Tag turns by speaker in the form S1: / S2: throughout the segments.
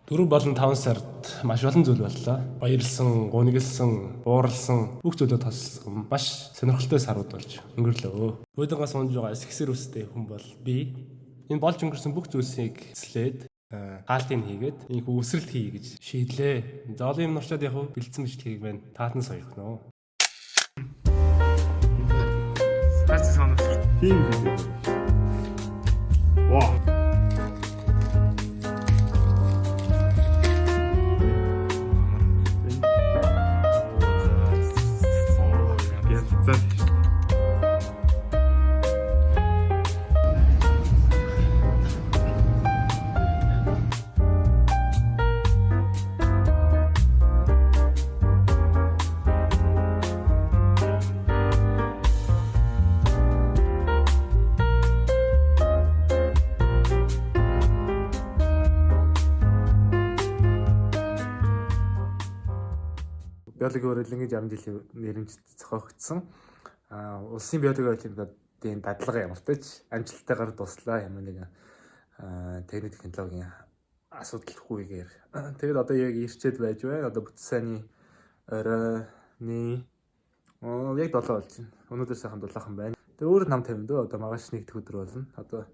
S1: 4 болон 5 сард маш олон зүйл боллоо. Баярлсан, гуниглсан, бууралсан, бүх зүйлүүд тассан маш сонирхолтой сарууд болж өнгөрлөө. Буудаангаас унж байгаа сэгсэр үстэй хүн бол би. Энэ болж өнгөрсөн бүх зүйлсийг эслээд хаалтыг хийгээд энэ үсрэлт хий гэж шийдлээ. За олон юм нурчаад яг бэлдсэн бичлэгийг байна. Таатнаас хоёрхноо.
S2: Хайц сонос.
S1: Тийм. Вау. Биологийн урлагийн 60 жилийн нэрмжид зохиогдсон. Улсын биологийн олимпиадын дадлага ямартай ч амжилттайгаар дуслаа. Ямар нэгэн техник технологийн асуудалгүйгээр. Тэгээд одоо яг ирчээд байж байна. Одоо бүтц сайны оройны яг 7 болж байна. Өнөөдөр сайхан дулаахан байна. Тэгээд өөр нам 50 дөө одоо магаш нэгдэх өдөр болно. Одоо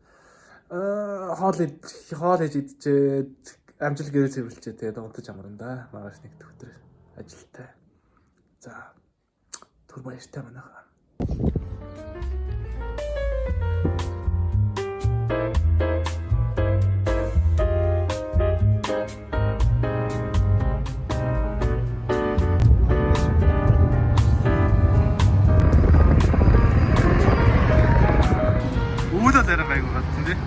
S1: хоол хийж идчихэд амжилт гэрээ цэвэрлчээ. Тэгээд унтаж амарна да. Магаш нэгдэх өдөр ажилтай. За түр баяртай манайхаа.
S2: Үүдэл дээр байгуу гадсан тий.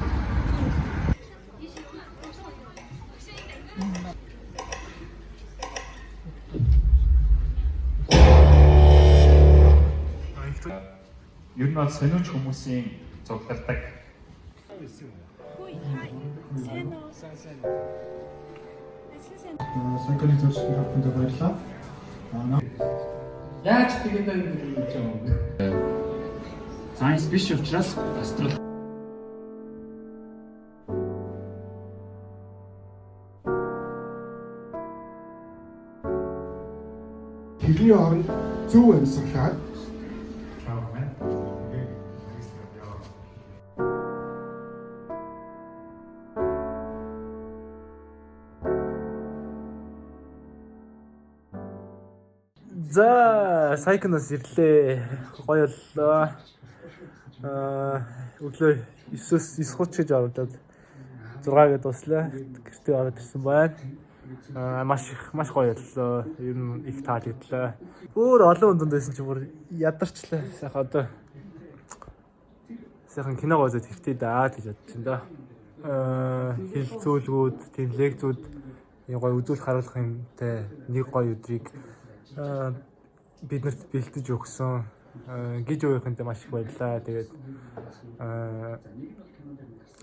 S3: Ер нь бол сониуч хүмүүсийн зугталдаг.
S4: Санканы зөвшөөрөл авахд баярлалаа. Яаж тэгээд энэ гэж юм бэ?
S3: Сайенс биш учраас астрол
S4: Хэрний оронд зөв амьсгалаад
S1: За сайкнаас ирлээ. Гоё боллоо. Өглөө 9-с 9:30 гэж оруулаад 6-д дуслаа. Гэртээ ороод ирсэн байна. Маш гоё боллоо. Ер нь их таалагдлаа. Өөр олон хүнд байсан чи бүр ядарчлаа. Сайхан одоо сайхан кино үзээд хэвтээ даа гэж бодчих энэ. Хилцүүлгүүд, тийм лекцүүд гоё үзүүлэх харуулах юмтай нэг гоё өдрийг биднэрт бэлдэж өгсөн. Гиж уухынтай маш их баярлалаа. Тэгээд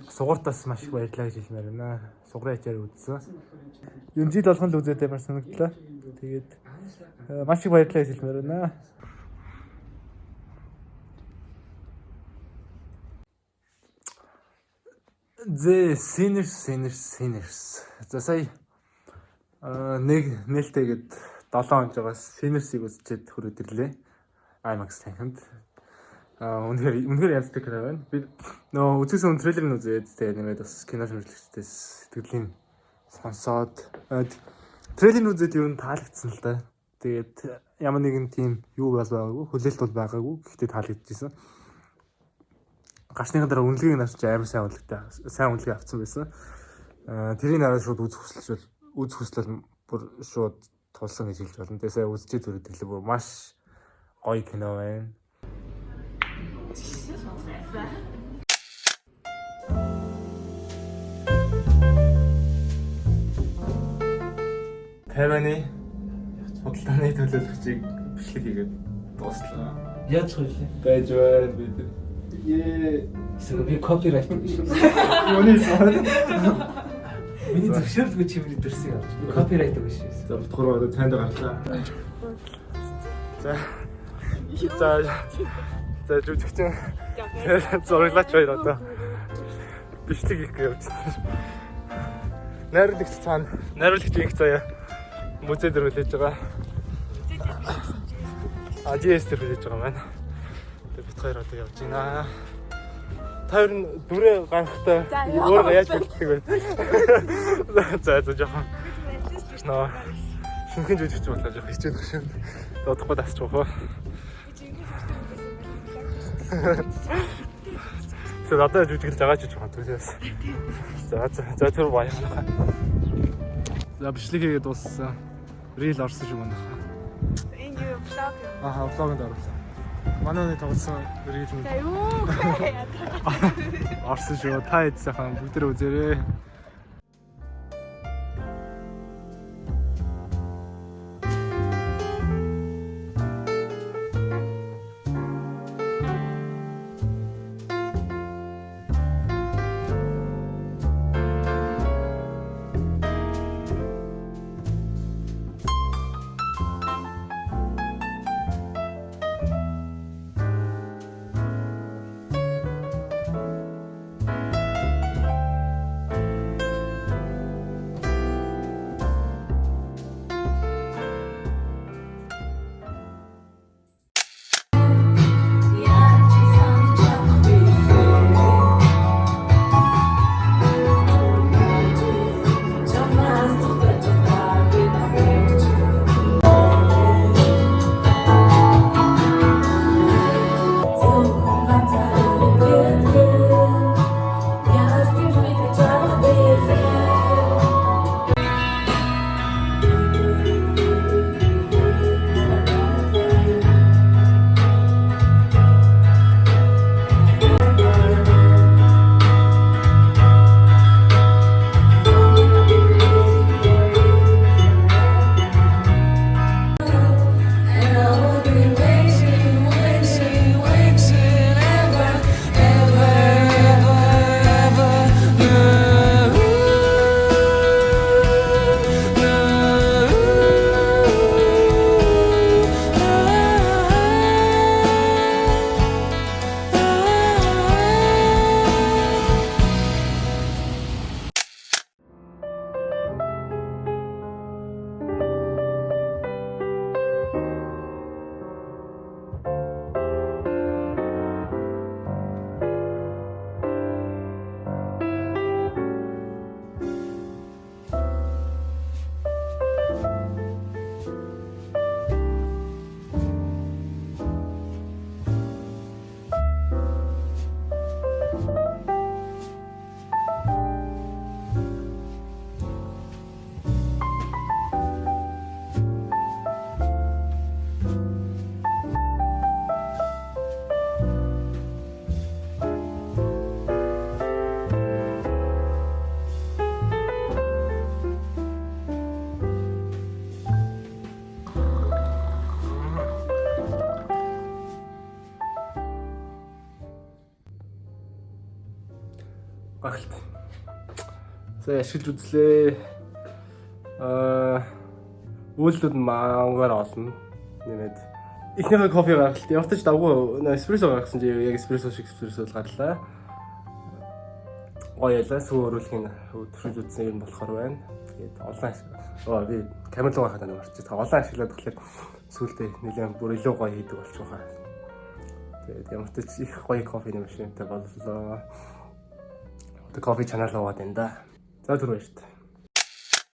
S1: сугартаас маш их баярлалаа гэж хэлмээр байна. Сугрын ачаар үзсэн. Юм жил болгон л үзээд амар санагдлаа. Тэгээд маш их баярлалаа гэж хэлмээр байна. The Sinners. За сая нэг нээлттэйгээд 7 он жагаас Sinners-ийг үзчихэд хүрээд ирлээ. IMAX танхимд. Үнэхээр янзтай кино байна. Би нөө үзсэн трейлер нь үзээд тэгээд нэмээд бас кино шүмжлэгчдээс сэтгэлийн сонсоод трейлер нь үзээд юу таалагдсан л да. Тэгээд ямар нэгэн тийм юу байгаагүй, хүлээлт бол байгаагүй. Гэхдээ таалагдчихсэн. Гашныхаа дараа үнэлгээг нь авч амар сайн үнэлгээ авсан байсан. Тэрийг хараад шууд үзэх хүсэл бүр шууд тулсан гэж хэлж болно. Тэгээ сая үзчихээ зүрх төрлөө бүр маш гоё кино байна. Тайваны худалдааны төлөөлөгчийг бичлэг хийгээд дуслаа.
S5: Яаж хөлөө?
S1: Байж байна бид.
S5: Би копирайт гэж.
S1: Юуны сан?
S5: Миний зөвшөөрлгүй чимэний дөрсийг авч. Би копирайт гэж шээ.
S1: За бутгар одоо танд гарлаа. За жүжигчин. Зураглаач хоёр одоо бичлэг хийх гэж явж байна. Найруулагч цаана. Найруулагч их заяа. Музей дээр хүлээж байгаа. GS дээр хүлээж байгаа маань. Тэгээд бит хоёр одоо явж байна. Та хоёр нь дүрээ ганхтай өөрөө яаж болтдаг вэ? За жоохон. Нөө. Шинхэн жүжигч болоо жоохон хичээх шин. Додохгүй тасчих уу? Тэгээд одоо жүжиглэж байгаа ч жоохон төлөөс. За тэр баярлалаа. За бичлэг хийгээд дууссан. Рил орсон шиг байна.
S6: Энэ юу блог юм?
S1: Аха, блогонд оруулсан. Манай тоглосон рил нь
S6: За юу?
S1: орсон шүү. Та эдсэхэн бүгдээ үзээрэй. Багт. За ашиглаж үзлээ. Үйлдэлд мангаар олно. Нэмээд ихнийхээ кофе гаргалт. Явтаж давгүй эспрессо гаргасан чи яг эспрессо шиг эспрессо гарлаа. Гоёлаа сүүрүүлэхийн өдрөж үзсэн юм болохоор байна. Тэгээд олон би камер руу хахад марчих. Олон ашиглаад болохоор сүүлдээ нэлээд бүр илүү гоё хийдэг болчих واخа. Тэгээд ямар ч их гоё кофений машинтай боллоо. Тэг кофе чанар аваад энэ да. За түр баярт.